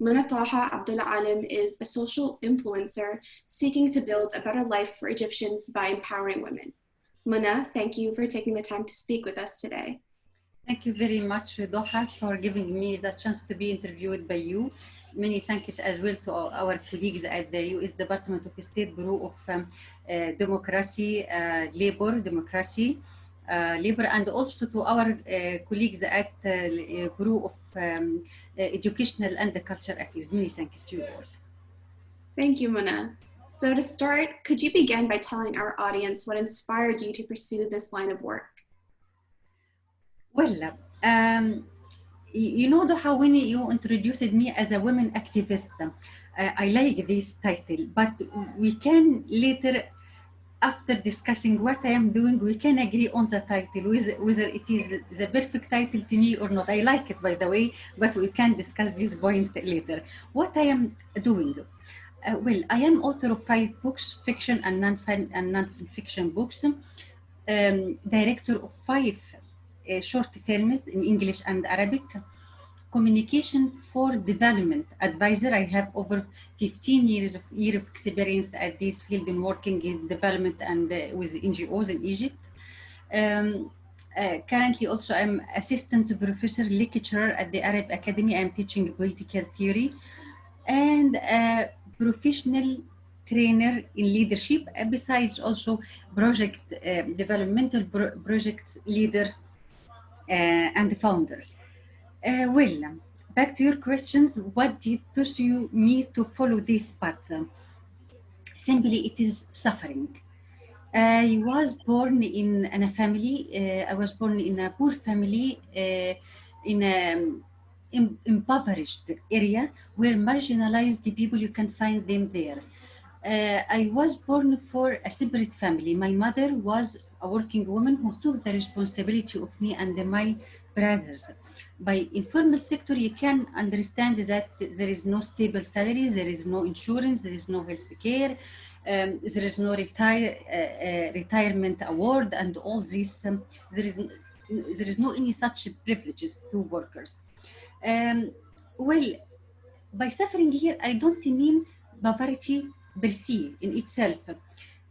Taha Abdel Alim is a social influencer seeking to build a better life for Egyptians by empowering women. Muna, thank you for taking the time to speak with us today. Thank you very much, Doha, for giving me the chance to be interviewed by you. Many thanks as well to our colleagues at the U.S. Department of State Bureau of Democracy, Labor, and also to our colleagues at Bureau of Educational and Culture Affairs. Many thanks to you all. Thank you, Muna. So to start, could you begin by telling our audience what inspired you to pursue this line of work? Well, you know how when you introduced me as a women activist, I like this title, but we can later, after discussing what I am doing, we can agree on the title, whether it is the perfect title to me or not. I like it, by the way, but we can discuss this point later. What I am doing? Well, I am author of 5 books, fiction and non-fiction books, director of 5 short films in English and Arabic, communication for development advisor. I have over 15 years of experience at this field in working in development and with NGOs in Egypt. Currently also I'm assistant professor lecturer at the Arab Academy. I'm teaching political theory and a professional trainer in leadership, besides also project developmental projects leader and founder. Well, back to your questions. What did pursue me to follow this path? Simply, it is suffering. I was born in a family. I was born in a poor family in an impoverished area where marginalized people you can find them there. I was born for a separate family. My mother was a working woman who took the responsibility of me and my brothers. By informal sector, you can understand that there is no stable salary, there is no insurance, there is no health care, there is no retirement award, and all this. There is no any such privileges to workers. Well, by suffering here, I don't mean poverty per se in itself,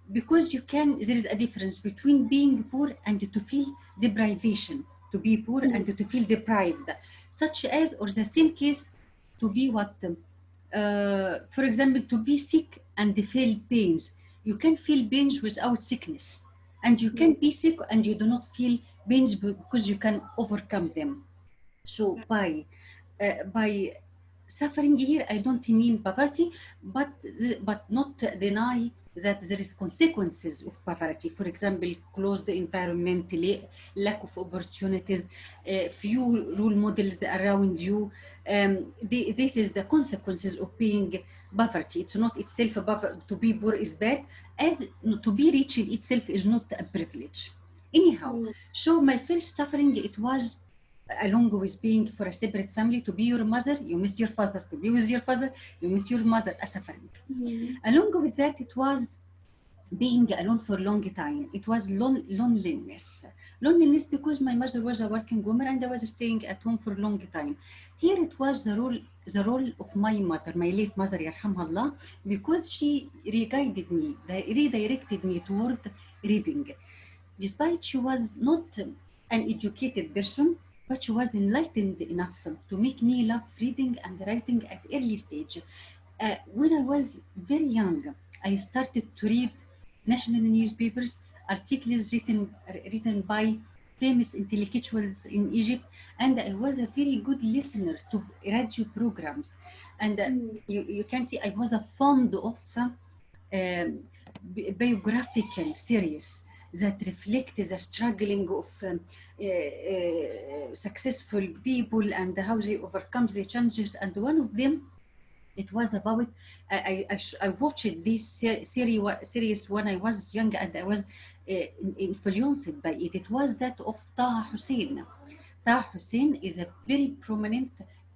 because there is a difference between being poor and to feel deprivation, to be poor and to feel deprived, such as, or the same case, to be what, for example, to be sick and feel pains. You can feel pains without sickness, and you can be sick and you do not feel pains because you can overcome them. So by suffering here, I don't mean poverty, but not deny that there is consequences of poverty. For example, closed environment, lack of opportunities, few role models around you. This is the consequences of being poverty. It's not itself to be poor is bad, as to be rich in itself is not a privilege. Anyhow, so my first suffering, it was along with being for a separate family. To be your mother, you missed your father. To be with your father, you missed your mother, a suffering. Along with that, it was being alone for a long time. It was loneliness. Loneliness because my mother was a working woman and I was staying at home for a long time. Here it was the role of my mother, my late mother, yarhamhallah, because she re-guided me, redirected me toward reading. Despite she was not an educated person, but she was enlightened enough to make me love reading and writing at early stage. When I was very young, I started to read national newspapers, articles written by famous intellectuals in Egypt, and I was a very good listener to radio programs. And you can see I was fond of biographical series that reflect the struggling of successful people and how they overcome the challenges. And one of them, it was about, I watched this series when I was young and I was influenced by it. It was that of Taha Hussein. Taha Hussein is a very prominent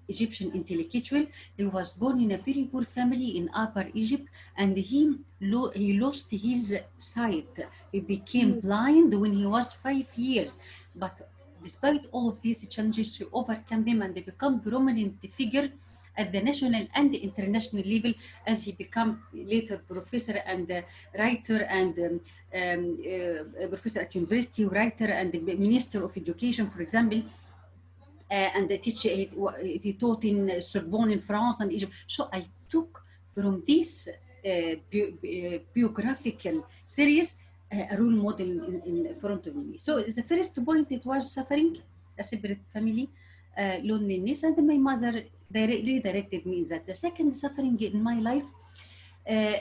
Egyptian intellectual. He was born in a very poor family in Upper Egypt, and he lost his sight. He became blind when he was 5 years. But despite all of these challenges, he overcame them and they become prominent figure at the national and international level, as he become later professor and writer and professor at university, writer and the minister of education, for example. And he taught in Sorbonne in France and Egypt. So I took from this biographical series a role model in front of me. So the first point, it was suffering, a separate family, loneliness, and my mother redirected me in that. The second suffering in my life,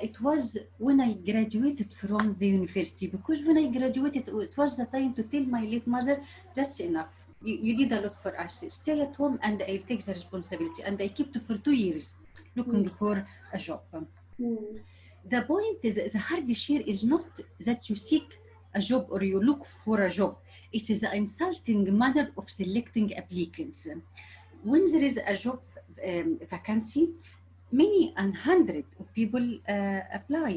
it was when I graduated from the university, because when I graduated, it was the time to tell my late mother, that's enough. You did a lot for us. Stay at home and I'll take the responsibility. And I kept for 2 years looking for a job. The point is, the hardest here is not that you seek a job or you look for a job. It is the insulting manner of selecting applicants. When there is a job vacancy, many and hundred of people apply.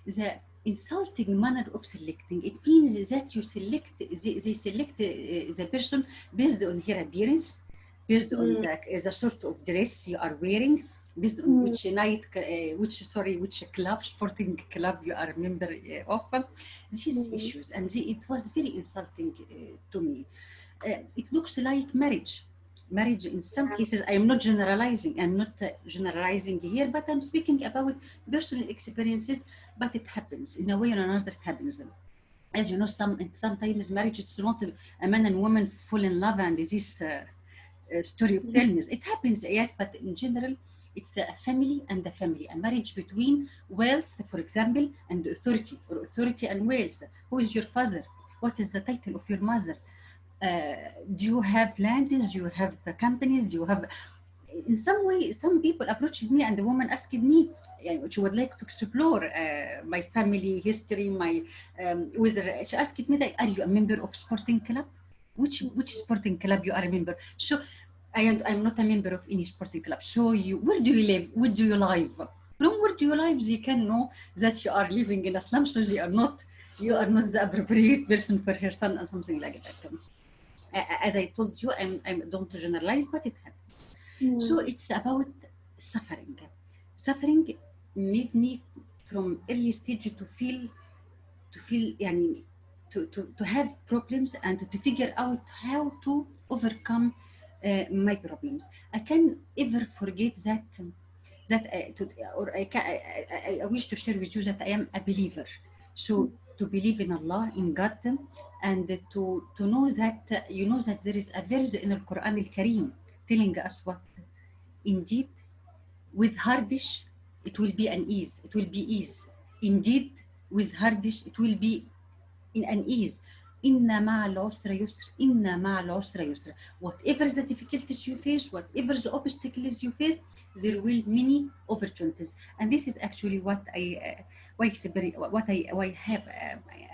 The insulting manner of selecting, it means that you select, they select the person based on her appearance, based on the sort of dress you are wearing, based on which club, sporting club you are a member of. These issues, and it was very insulting to me. It looks like marriage in some cases. I am not generalizing, I'm not generalizing here, but I'm speaking about personal experiences. But it happens in a way or another. It happens, as you know, sometimes marriage, it's not a man and woman fall in love and this story of films. It happens, yes, but in general it's a family and a family, a marriage between wealth, for example, and authority, or authority and wealth. Who is your father? What is the title of your mother? Do you have lands? Do you have companies? Do you have, in some way, some people approached me and the woman asked me, she would like to explore my family history, my whether, she asked me that, are you a member of sporting club? Which sporting club you are a member? So I'm not a member of any sporting club. So where do you live? Where do you live? From where do you live? They can know that you are living in a slum, so you are not the appropriate person for her son, and something like that. As I told you, I don't generalize, but it happens. So it's about suffering. Suffering made me from early stage يعني, to have problems and to figure out how to overcome my problems. I can ever forget I wish to share with you that I am a believer. So to believe in Allah, in God, and to know that, that there is a verse in the Quran al-Kareem telling us what, indeed, with hardish it will be an ease, it will be ease. Indeed, with hardish it will be in an ease. Inna ma'al usra yusr, inna ma'al usra yusra. Whatever the difficulties you face, whatever the obstacles you face, there will many opportunities. And this is actually what I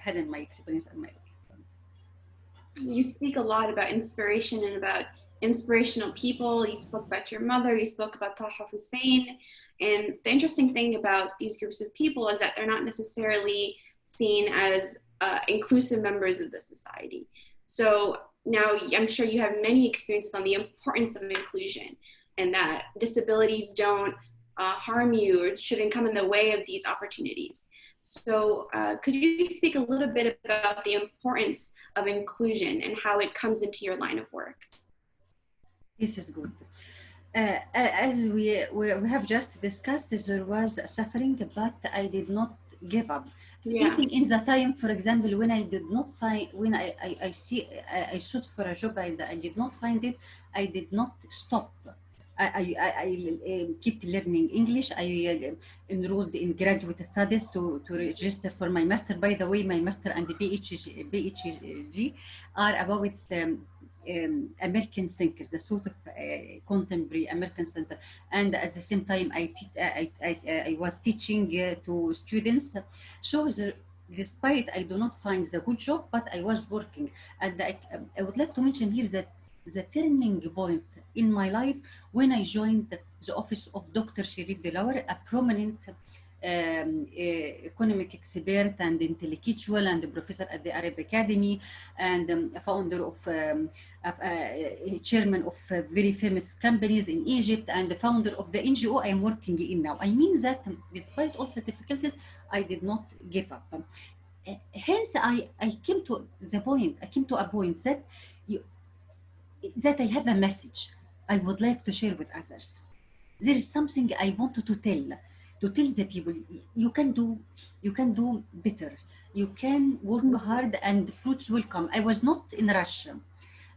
had in my experience in my life. You speak a lot about inspiration and about inspirational people. You spoke about your mother, you spoke about Taha Hussein. And the interesting thing about these groups of people is that they're not necessarily seen as inclusive members of the society. So now I'm sure you have many experiences on the importance of inclusion, and that disabilities don't harm you or shouldn't come in the way of these opportunities. So could you speak a little bit about the importance of inclusion and how it comes into your line of work? This is good. As we have just discussed, there was suffering, but I did not give up. Even in the time, for example, when I did not find, when I sought for a job, I did not find it, I did not stop. I kept learning English. I enrolled in graduate studies to register for my master. By the way, my master and the PhD are about American thinkers, the sort of contemporary American center. And at the same time, I was teaching to students. So despite I do not find the good job, but I was working. And I would like to mention here that the turning point in my life when I joined the office of Dr. Sherif Delaware, a prominent economic expert and intellectual and professor at the Arab Academy, and founder of chairman of very famous companies in Egypt, and the founder of the NGO I am working in now. I mean that despite all the difficulties, I did not give up. Hence, I came to the point. I came to a point that you, that I have a message I would like to share with others. There is something I wanted to tell the people. You can do, you can do better. You can work hard, and fruits will come. I was not in rush,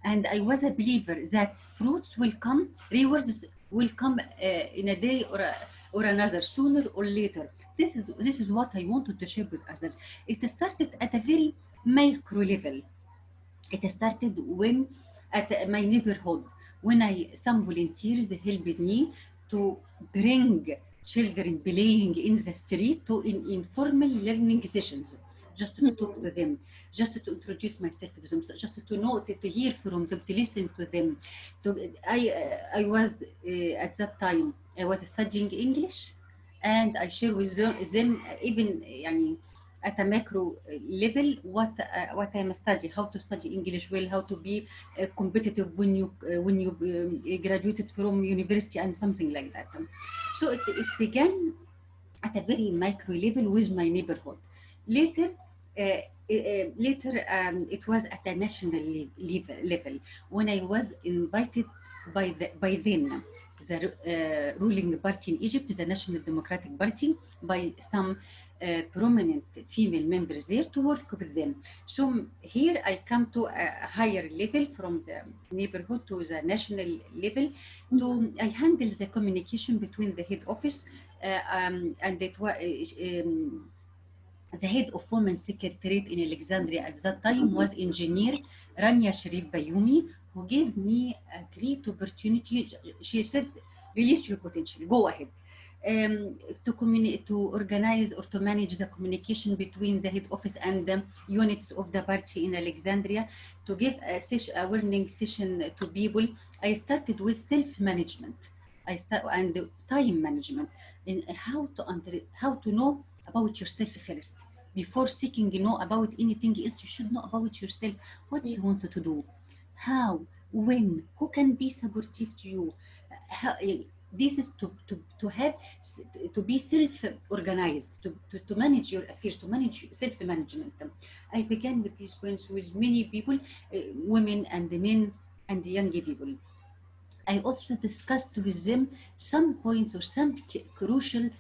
and I was a believer that fruits will come, rewards will come in a day or another, sooner or later. This is what I wanted to share with others. It started at a very micro level. It started when at my neighborhood, when I some volunteers helped me to bring children playing in the street to in informal learning sessions, just to talk to them, just to introduce myself to them, just to know, to hear from them, to listen to them. I was at that time I was studying English, and I share with them even يعني, at a macro level what I'm studying, how to study English well, how to be competitive when you graduated from university and something like that. So it began at a very micro level with my neighborhood. Later, it was at a national level when I was invited by then the ruling party in Egypt, the National Democratic Party, by some prominent female members there to work with them. So here I come to a higher level from the neighborhood to the national level. I handle the communication between the head office and it was the head of Women's Secretariat in Alexandria at that time was engineer Rania Sharif Bayoumi, who gave me a great opportunity. She said, release your potential, go ahead. To communicate, to organize or to manage the communication between the head office and the units of the party in Alexandria, to give a warning session to people. I started with self-management. And time management, and how to know about yourself first before seeking know about anything else. You should know about yourself, what you want to do, how, when, who can be supportive to you. How, this is to have to be self-organized, to manage your affairs, to manage self-management. I began with these points with many people, women and men and young people. I also discussed with them some points or some crucial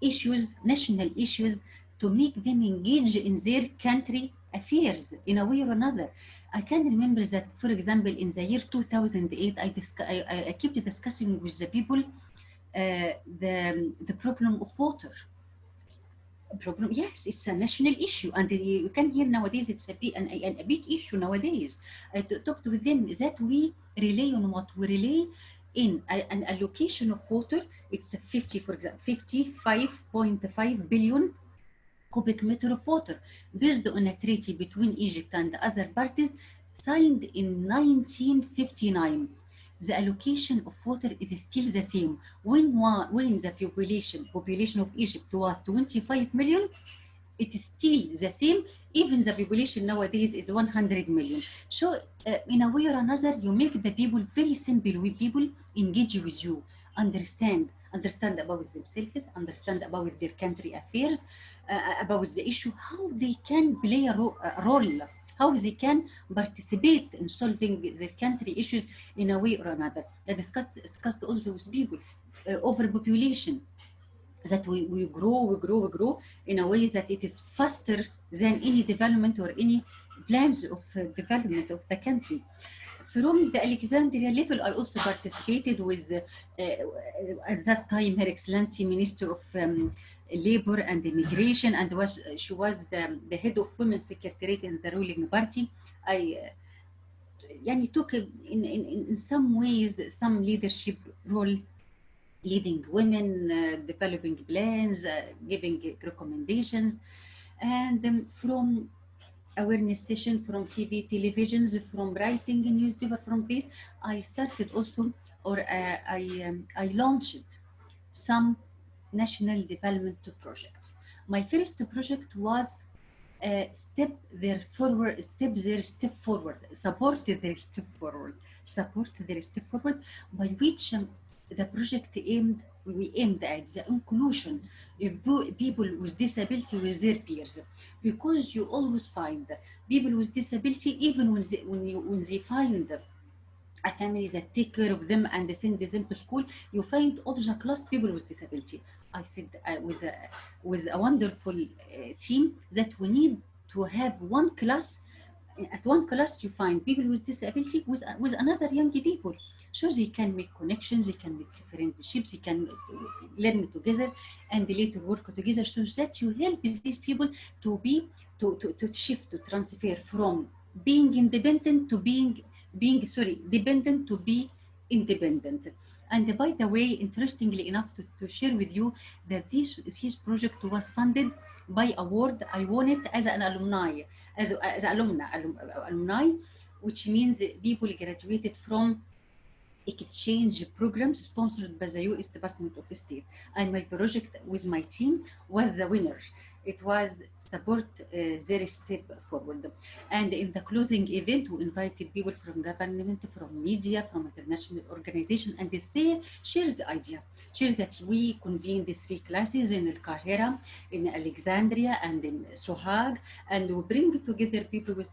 issues, national issues, to make them engage in their country affairs in a way or another. I can remember that, for example, in the year 2008, I kept discussing with the people the problem of water. Problem, yes, it's a national issue, and you can hear nowadays it's a big issue nowadays. I talked with them that we rely on what we rely in an allocation of water. It's 50, for example, 55.5 billion cubic meter of water based on a treaty between Egypt and other parties signed in 1959. The allocation of water is still the same. When the population of Egypt was 25 million, it is still the same. Even the population nowadays is 100 million. So in a way or another, you make the people very simple. With people engage with you, understand about themselves, understand about their country affairs, about the issue, how they can play a role, how they can participate in solving their country issues in a way or another. I discussed also with people overpopulation, that we grow in a way that it is faster than any development or any plans of development of the country. From the Alexandria level, I also participated with at that time Her Excellency Minister of Labor and Immigration, and she was the head of Women's Secretariat in the ruling party. I took in some ways some leadership role, leading women, developing plans, giving recommendations, and from awareness session, from TV, televisions, from writing in newspaper, from this, I started also, or I launched some national development projects. My first project was step forward, support their step forward, by which the project we aimed at the inclusion of people with disability with their peers, because you always find people with disability, even when they find a family that take care of them and send them to school, you find all the class people with disability. I said with a wonderful team that we need to have one class. At one class, you find people with disability with another young people, so they can make connections, they can make friendships, they can learn together and later work together, so that you help these people to be to shift, to transfer from being independent to dependent to be independent. And by the way, interestingly enough, to share with you that this project was funded by award I won it as an alumni, alumni, which means people graduated from exchange programs sponsored by the U.S. Department of State. And my project with my team was the winner. It was support their step forward. And in the closing event, we invited people from government, from media, from international organization, and they shares the idea. Shares that we convened the 3 classes in Al Qahira, in Alexandria, and in Sohag, and we bring together people with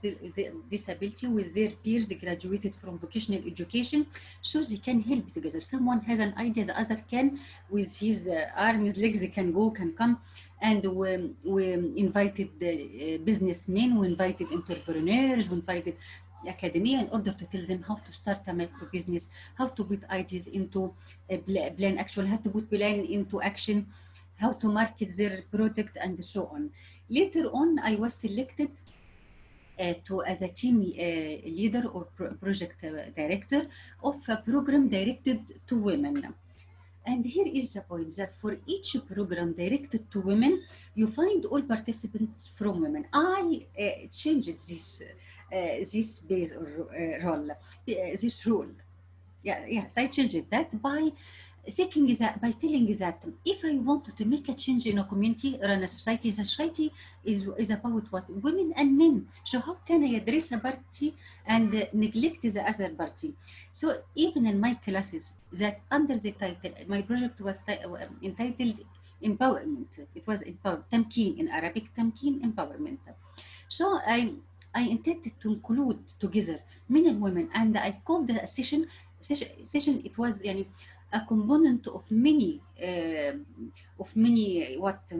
disability with their peers graduated from vocational education, so they can help together. Someone has an idea, the other can, with his arms, legs, they can go, can come. And we invited the businessmen, we invited entrepreneurs, we invited academia in order to tell them how to start a micro business, how to put ideas into a plan, actually how to put plan into action, how to market their product, and so on. Later on, I was selected to as a team leader or project director of a program directed to women. And here is the point, that for each program directed to women, you find all participants from women. I changed this base or role, this rule. Yes, I changed that by thinking that, by telling that if I want to make a change in a community or in a society, the society is about what? Women and men. So how can I address a party and neglect the other party? So even in my classes, that under the title, my project was entitled Empowerment. It was Tamkeen in Arabic, Tamkeen Empowerment. So I intended to include together men and women, and I called the session. It was يعني, a component of many what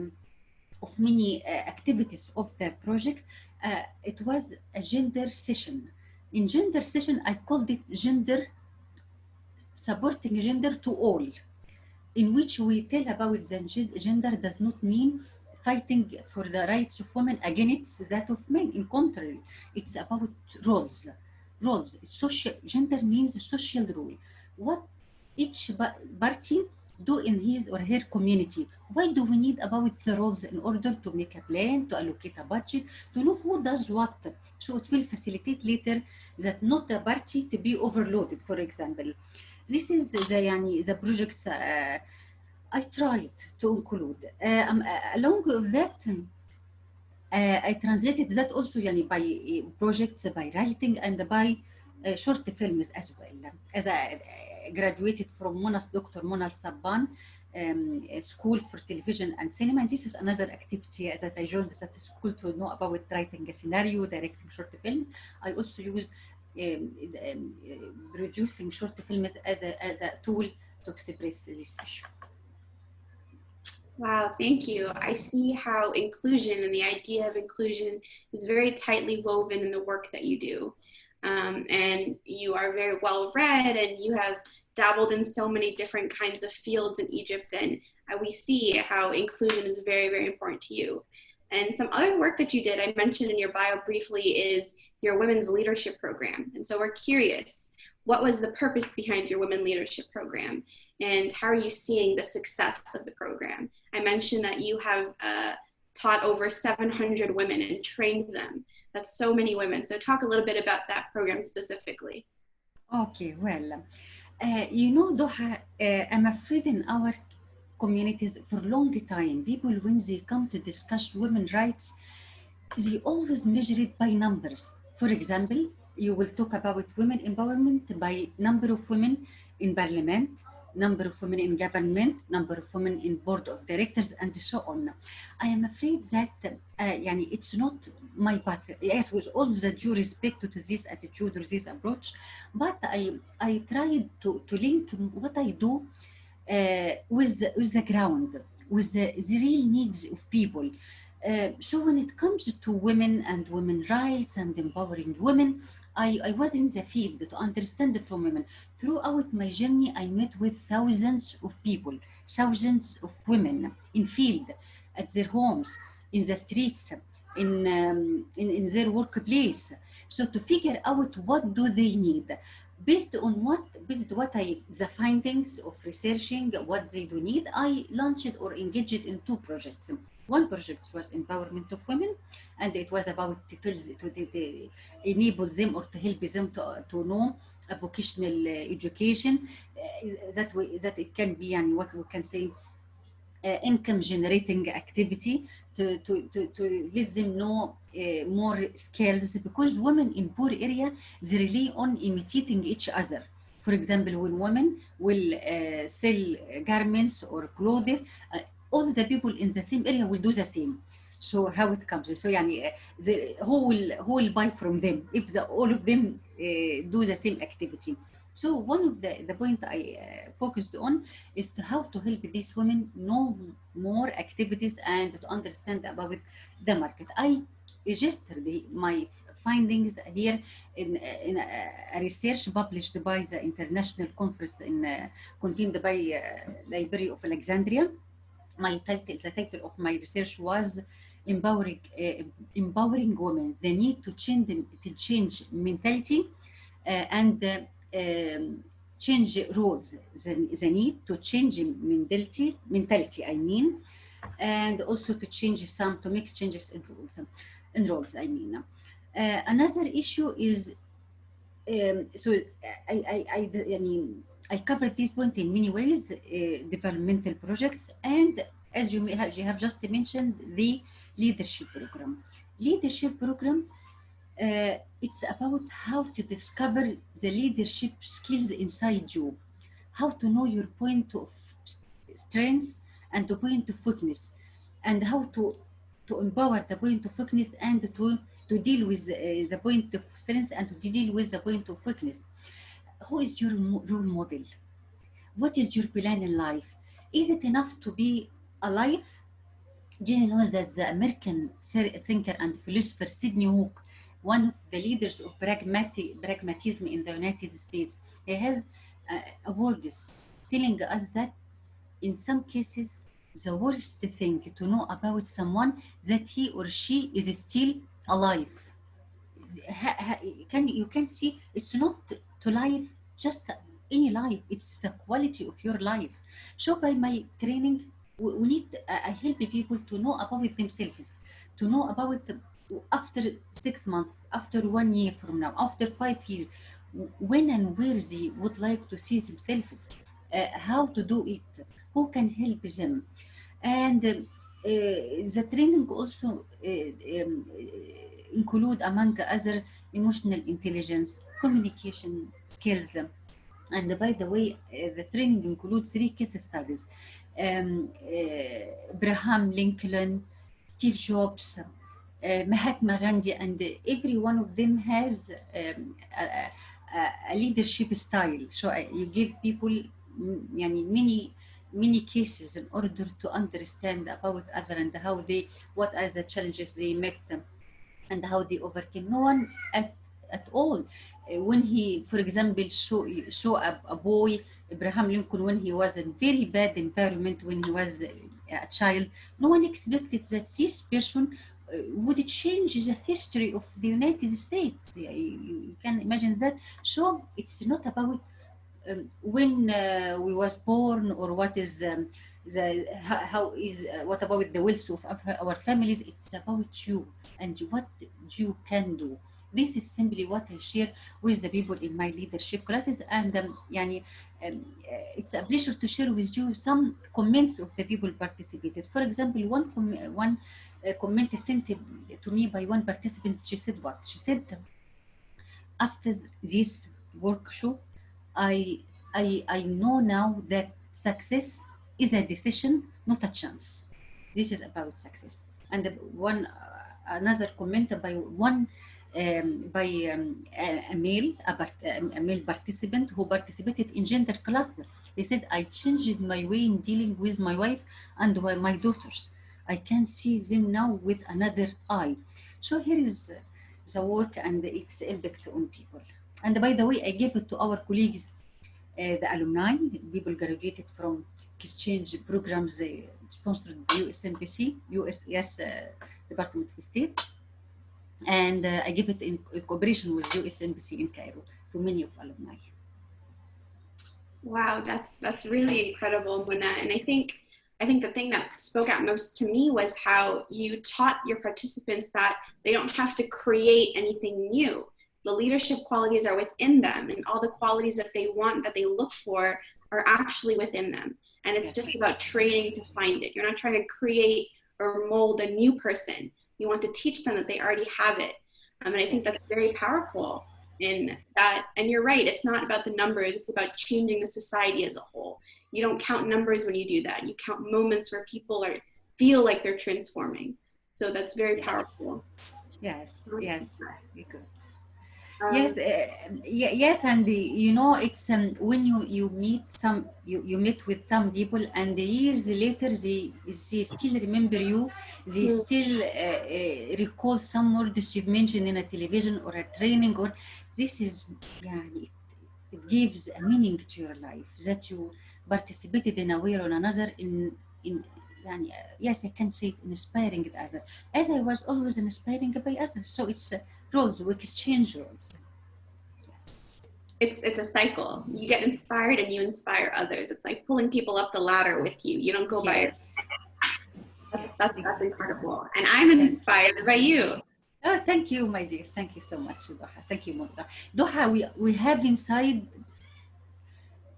of many activities of the project. It was a gender session. In gender session, I called it gender supporting gender to all, in which we tell about the gender does not mean fighting for the rights of women against that of men. In contrary, it's about roles. Roles. Social gender means social role. What each party do in his or her community. Why do we need about the roles in order to make a plan, to allocate a budget, to know who does what? So it will facilitate later that not a party to be overloaded, for example. This is the projects I tried to include. Along with that, I translated that also by projects, by writing, and by short films as well. As I graduated from Dr. Mona Sabban School for Television and Cinema, and this is another activity that I joined that school to know about writing a scenario, directing short films. I also use producing short films as a tool to express this issue. Wow, thank you. I see how inclusion and the idea of inclusion is very tightly woven in the work that you do. And you are very well read, and you have dabbled in so many different kinds of fields in Egypt, and we see how inclusion is very, very important to you. And some other work that you did, I mentioned in your bio briefly, is your women's leadership program. And so we're curious, what was the purpose behind your women leadership program, and how are you seeing the success of the program? I mentioned that you have taught over 700 women and trained them. That's so many women. So talk a little bit about that program specifically. Okay, well, Doha, I'm afraid in our communities for a long time. People, when they come to discuss women's rights, they always measure it by numbers. For example, you will talk about women empowerment by number of women in parliament, number of women in government, number of women in board of directors, and so on. I am afraid that يعني it's not my path. Yes, with all the due respect to this attitude or this approach, but I tried to link what I do with the ground, with the real needs of people. So when it comes to women and women rights and empowering women, I was in the field to understand from women. Throughout my journey, I met with thousands of people, thousands of women in field, at their homes, in the streets, in their workplace. So to figure out what do they need, based what I the findings of researching what they do need, I launched or engaged in two projects. One project was empowerment of women, and it was about to enable them or to help them to know a vocational education, that it can be, and what we can say, income generating activity, to let them know more skills, because women in poor area, they rely on imitating each other. For example, when women will sell garments or clothes, all the people in the same area will do the same. So how it comes, so يعني who will buy from them if all of them do the same activity. So one of the point I focused on is to how to help these women know more activities and to understand about the market. I registered my findings here in a research published by the international conference convened by Library of Alexandria. The title of my research was empowering women, the need to change mentality and change roles, the need to change mentality, I mean, and also to make changes in roles, I mean. Another issue is, so I covered this point in many ways, developmental projects, and as you have just mentioned, the leadership program. Leadership program, it's about how to discover the leadership skills inside you, how to know your point of strength and the point of weakness, and how to empower the point of weakness, and to deal with the point of strength and to deal with the point of weakness. Who is your role model? What is your plan in life? Is it enough to be alive? Do you know that the American thinker and philosopher Sidney Hook, one of the leaders of pragmatism in the United States, he has awards telling us that in some cases, the worst thing to know about someone that he or she is still alive. You can see it's not to life, just any life, it's the quality of your life. So by my training, we need, I help people to know about themselves, to know about after 6 months, after 1 year from now, after 5 years, when and where they would like to see themselves, how to do it, who can help them. And the training also include, among others, emotional intelligence, communication skills. And by the way, the training includes 3 case studies. Abraham Lincoln, Steve Jobs, Mahatma Gandhi, and every one of them has a leadership style. So you give people many cases in order to understand about other, and what are the challenges they met and how they overcame. No one at all. When he, for example, saw a boy, Abraham Lincoln, when he was in very bad environment, when he was a child, no one expected that this person would change the history of the United States. You can imagine that. So it's not about when we was born, or what is how is what about the wealth of our families. It's about you and what you can do. This is simply what I share with the people in my leadership classes. And it's a pleasure to share with you some comments of the people participated. For example, one comment sent to me by one participant. She said what? She said, after this workshop, I, I know now that success is a decision, not a chance. This is about success. And one another comment by one a male participant who participated in gender class. He said, I changed my way in dealing with my wife and my daughters. I can see them now with another eye. So here is the work and its impact on people. And by the way, I gave it to our colleagues, the alumni, people graduated from exchange programs sponsored by USNBC, USES Department of State, and I give it in cooperation with USNBC in Cairo to many of alumni. Wow, that's really incredible, Mona. And I think the thing that spoke out most to me was how you taught your participants that they don't have to create anything new. The leadership qualities are within them, and all the qualities that they want, that they look for, are actually within them. And it's just about training to find it. You're not trying to create or mold a new person. You want to teach them that they already have it. And I think that's very powerful in that. And you're right, it's not about the numbers, it's about changing the society as a whole. You don't count numbers when you do that. You count moments where people feel like they're transforming. So that's very powerful. Yes, yes, very good. Yes, Um, yes, and you know, it's when you meet you meet with some people, and years later they still remember you, they still recall some words you've mentioned in a television or a training, or this is, yeah, it gives a meaning to your life that you participated in a way or another in يعني, yes, I can say it, inspiring the other, as I was always inspiring by others. So it's roles, we exchange roles. Yes. it's a cycle. You get inspired and you inspire others. It's like pulling people up the ladder with you. You don't go by yourself. Yes. Yes. That's incredible. And I'm inspired by you. Oh, thank you, my dear. Thank you so much, Doha. Thank you, Murta. Doha, we have inside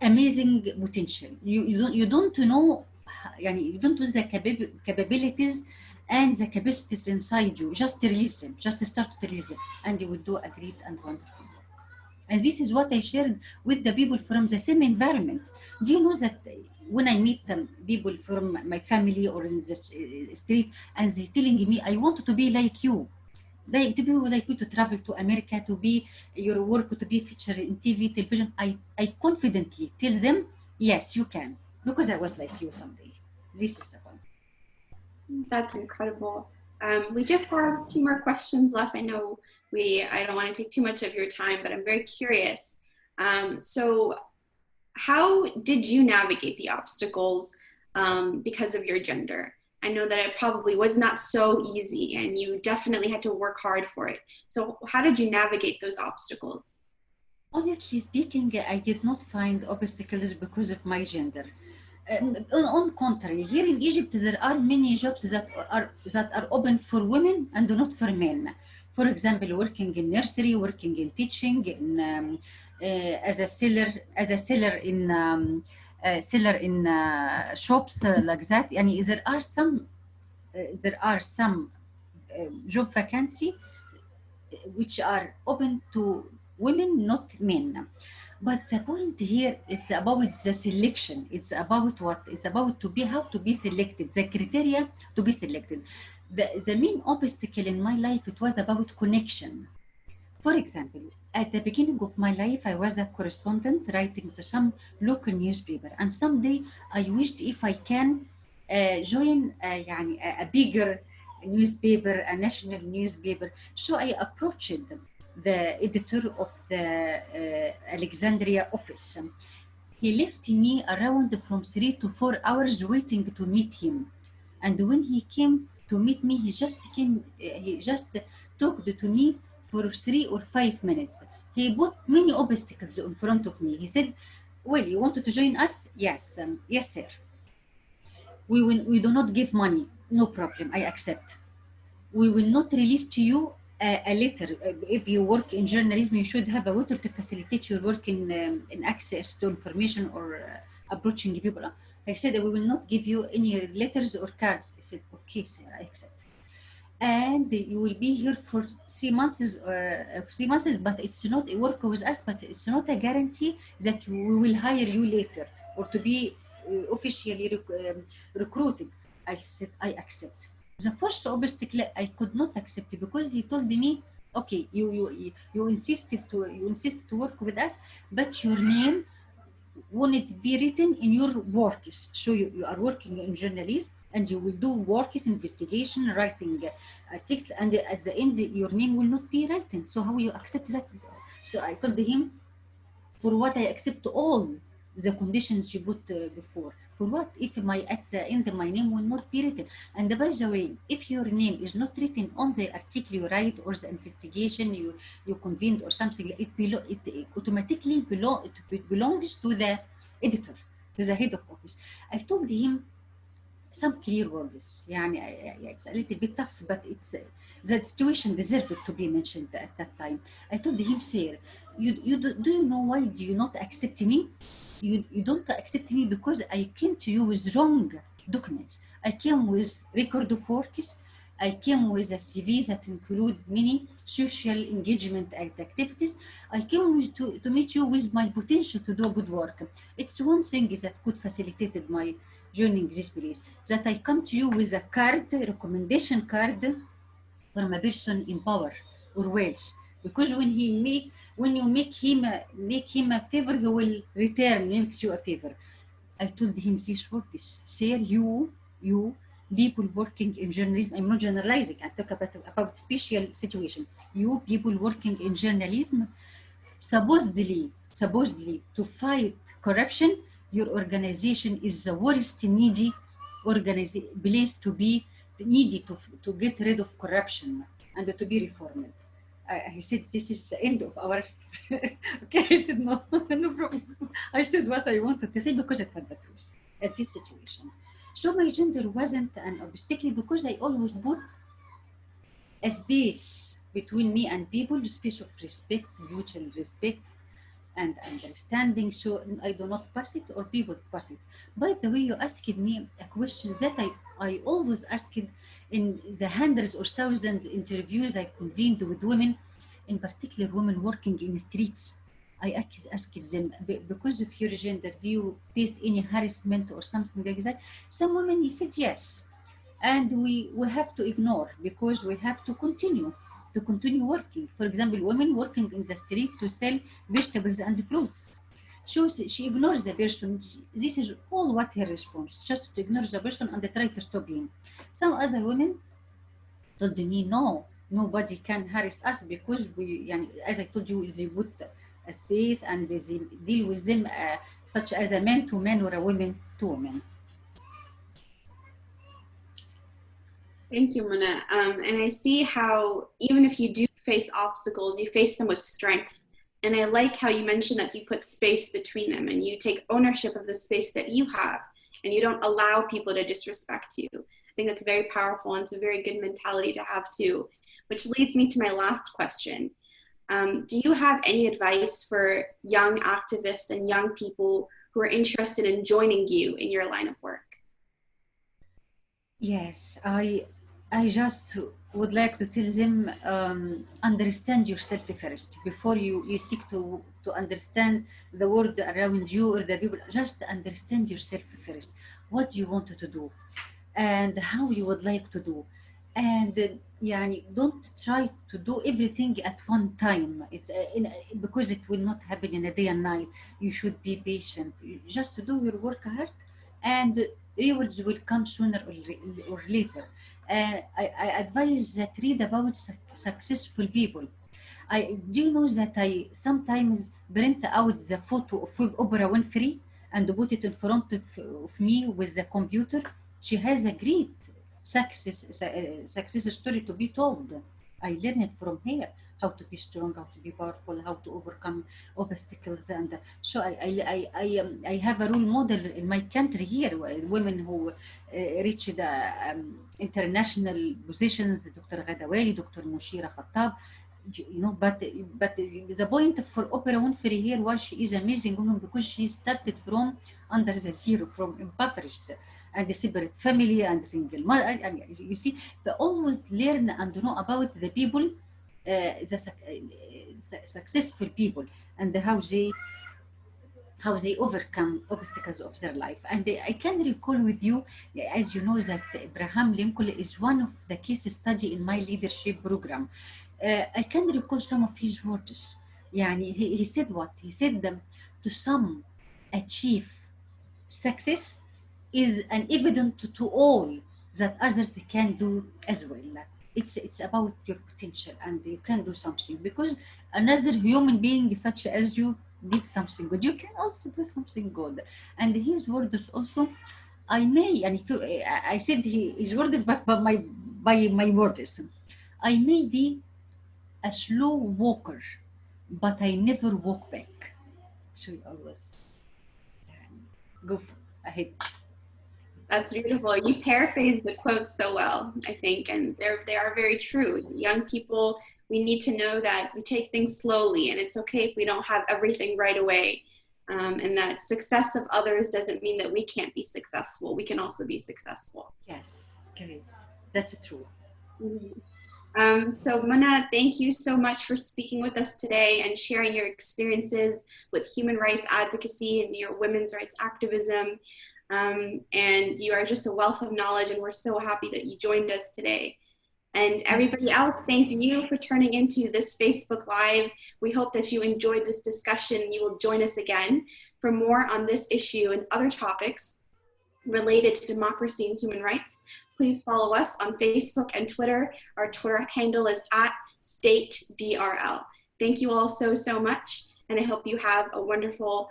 amazing potential. You don't know, يعني you don't know the capabilities and the capacities inside you. Just release them. Just start to release them, and you will do a great and wonderful work. And this is what I shared with the people from the same environment. Do you know that when I meet them, people from my family or in the street, and they telling me, I want to be like you. Like to be like you, to travel to America, to be your work, to be featured in TV, television. I confidently tell them, yes, you can, because I was like you someday. This is the point. That's incredible. We just have two more questions left. I know I don't want to take too much of your time, but I'm very curious. So how did you navigate the obstacles because of your gender? I know that it probably was not so easy and you definitely had to work hard for it. So how did you navigate those obstacles? Honestly speaking, I did not find obstacles because of my gender. On contrary, here in Egypt, there are many jobs that are open for women and not for men. For example, working in nursery, working in teaching, as a seller in shops like that. يعني there are some job vacancy which are open to women, not men. But the point here is about the selection. It's about what? It's about to be how to be selected, the criteria to be selected. The main obstacle in my life, it was about connection. For example, at the beginning of my life, I was a correspondent writing to some local newspaper, and someday I wished if I can join يعني a bigger newspaper, a national newspaper. So I approached the editor of the Alexandria office. He left me around from 3 to 4 hours waiting to meet him. And when he came to meet me, he just talked to me for 3 or 5 minutes. He put many obstacles in front of me. He said, well, you wanted to join us? Yes, yes, sir. We do not give money. No problem, I accept. We will not release to you a letter. If you work in journalism, you should have a letter to facilitate your work in access to information or approaching people. I said, we will not give you any letters or cards. I said, okay, sir, I accept. And you will be here for 3 months, 3 months, but it's not a work with us, but it's not a guarantee that we will hire you later or to be officially recruited. I said, I accept. The first obstacle I could not accept because he told me, okay, you insisted to work with us, but your name won't be written in your works. So you are working in journalism and you will do works, investigation, writing articles, and at the end your name will not be written. So how you accept that? So I told him, for what I accept all the conditions you put before. For what if my at the end my name will not be written? And by the way, if your name is not written on the article you write or the investigation you convened or something, it automatically belongs to the editor, to the head of office. I told him some clear words. It's a little bit tough, but it's the situation deserved to be mentioned at that time. I told him, sir, do you know why do you not accept me? You don't accept me because I came to you with wrong documents. I came with record of works. I came with a CV that include many social engagement activities. I came to meet you with my potential to do good work. It's one thing that could facilitate my joining this place, that I come to you with a card, recommendation card from a person in power or wealth. Because when you make him a favor, he will return, makes you a favor. I told him these words, sir, you people working in journalism, I'm not generalizing, I talk about special situation. You people working in journalism, supposedly to fight corruption, your organization is the worst needy place to be needy to get rid of corruption and to be reformed. He said, this is the end of our. Okay, I said, no, no problem. I said what I wanted to say because it was the truth at this situation. So my gender wasn't an obstacle because I always put a space between me and people, a space of respect, mutual respect, and understanding, so I do not pass it or people pass it. By the way, you asked me a question that I always asked in the hundreds or thousands interviews I convened with women, in particular women working in streets. I asked them, because of your gender, do you face any harassment or something like that? Some women said yes, and we have to ignore because we have to continue working. For example, women working in the street to sell vegetables and fruits. So she ignores the person. This is all what her response, just to ignore the person and try to stop him. Some other women told me, no, nobody can harass us because as I told you, they put a space and they deal with them such as a man to man or a woman to woman. Thank you, Mona. And I see how even if you do face obstacles, you face them with strength. And I like how you mentioned that you put space between them and you take ownership of the space that you have and you don't allow people to disrespect you. I think that's very powerful and it's a very good mentality to have too, which leads me to my last question. Do you have any advice for young activists and young people who are interested in joining you in your line of work? Yes, I just would like to tell them, understand yourself first before you seek to understand the world around you or the people. Just understand yourself first. What do you want to do, and how you would like to do, and don't try to do everything at one time. Because it will not happen in a day and night. You should be patient. Just to do your work hard, and rewards will come sooner or later. I advise that read about successful people. Do you know that I sometimes print out the photo of Oprah Winfrey and put it in front of me with the computer? She has a great success story to be told. I learned it from her, how to be strong, how to be powerful, how to overcome obstacles. And so I have a role model in my country here, women who reached international positions, Dr. Ghadawali, Dr. Mushira Khattab. But the point for Oprah Winfrey here was she is amazing woman because she started from under the zero, from impoverished and a separate family and single mother. And you see, they always learn and know about the people, successful people, and how they overcome obstacles of their life. And I can recall with you, as you know, that Abraham Lincoln is one of the case study in my leadership program. I can recall some of his words. يعني he said what? He said them to some achieve success is an evidence to all that others can do as well. It's about your potential and you can do something because another human being such as you did something good. You can also do something good. And his words also, I may, and I said his words, but by my words, I may be a slow walker, but I never walk back. So you always go ahead. That's beautiful. You paraphrase the quotes so well, I think, and they are very true. Young people, we need to know that we take things slowly, and it's okay if we don't have everything right away. And that success of others doesn't mean that we can't be successful. We can also be successful. Yes, great. That's true. Mhm. So Mona, thank you so much for speaking with us today and sharing your experiences with human rights advocacy and your women's rights activism. And you are just a wealth of knowledge, and we're so happy that you joined us today. And everybody else, thank you for turning into this Facebook Live. We hope that you enjoyed this discussion. You will join us again for more on this issue and other topics related to democracy and human rights. Please follow us on Facebook and Twitter. Our Twitter handle is @StateDRL. Thank you all so much, and I hope you have a wonderful